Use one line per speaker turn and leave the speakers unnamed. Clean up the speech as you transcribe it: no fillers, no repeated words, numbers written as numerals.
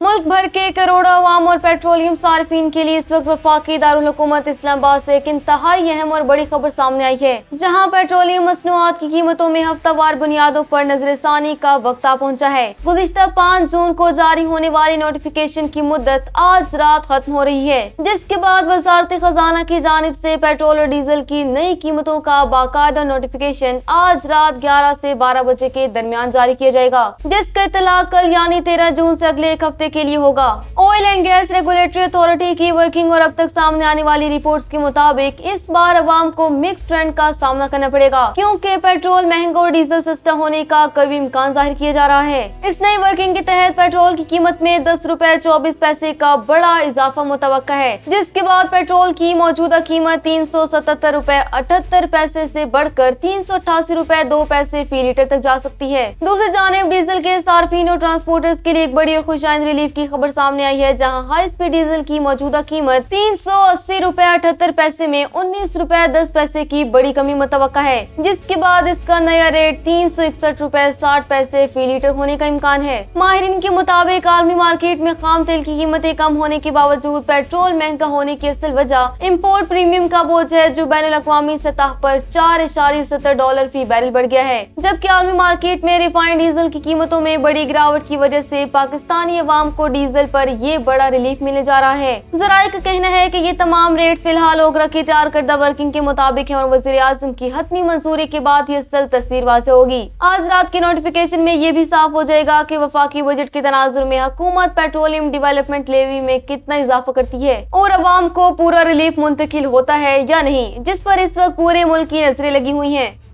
मुल्क भर के करोड़ों अवाम और पेट्रोलियम सार्फिन के लिए इस वक्त वफाकी दारुल हुकूमत इस्लामाबाद से एक इंतहाई अहम और बड़ी खबर सामने आई है, जहां पेट्रोलियम मसनूआत की कीमतों में हफ्तावार बुनियादों पर नजरसानी का वक्त आ पहुंचा है। गुज़िश्ता 5 जून को जारी होने वाली नोटिफिकेशन की मुद्दत आज रात खत्म हो रही है, जिसके बाद वजारत खजाना की जानिब से पेट्रोल और डीजल की नई कीमतों का बाकायदा नोटिफिकेशन आज रात 11 से 12 बजे के दरमियान जारी किया जाएगा, जिसका इत्तलाक कल यानी 13 जून से अगले एक हफ्ते के लिए होगा। Oil and gas regulatory authority की वर्किंग और अब तक सामने आने वाली रिपोर्ट्स के मुताबिक इस बार अवाम को मिक्स ट्रेंड का सामना करना पड़ेगा, क्योंकि पेट्रोल महंगा और डीजल सस्ता होने का कभी इम्कान जाहिर किया जा रहा है। इस नई वर्किंग के तहत पेट्रोल की कीमत में 10 रुपए 24 पैसे का बड़ा इजाफा मुतवक्का है, जिसके बाद पेट्रोल की मौजूदा कीमत 377 रुपए 78 पैसे से बढ़कर 388 रुपए 2 पैसे फी लीटर तक जा सकती है। दूसरी जानिब डीजल के सार्फिन और ट्रांसपोर्टर्स के लिए एक बड़ी और खुशाइन रिलीफ की खबर सामने आई है, जहां हाई स्पीड डीजल की मौजूदा कीमत 380 रुपए 78 पैसे में 19 रुपए 10 पैसे की बड़ी कमी मुतवक्का है, जिसके बाद इसका नया रेट 361 रुपए 60 पैसे फी लीटर होने का इम्कान है। माहिरीन के मुताबिक आलमी मार्केट में खाम तेल की कीमतें कम होने के बावजूद पेट्रोल महंगा होने की असल वजह इम्पोर्ट प्रीमियम का बोझ है, जो बैनुल अक़वामी सतह पर $4.70 फी बैरल बढ़ गया है, जबकि आलमी मार्केट में रिफाइंड डीजल की कीमतों में बड़ी गिरावट की वजह से पाकिस्तानी अवाम को डीजल पर ये बड़ा रिलीफ मिलने जा रहा है। ज़राए का कहना है कि ये तमाम रेट्स फिलहाल ओगरा की तैयार करदा वर्किंग के मुताबिक है और वज़ीर आज़म की हतमी मंजूरी के बाद ये असल तस्वीर वाज़ेह होगी। आज रात के नोटिफिकेशन में ये भी साफ हो जाएगा कि वफाकी बजट के तनाजुर में हुकूमत पेट्रोलियम डेवलपमेंट लेवी में कितना इजाफा करती है और अवाम को पूरा रिलीफ मुंतकिल होता है या नहीं, जिस पर इस वक्त पूरे मुल्क की नजरें लगी हुई हैं।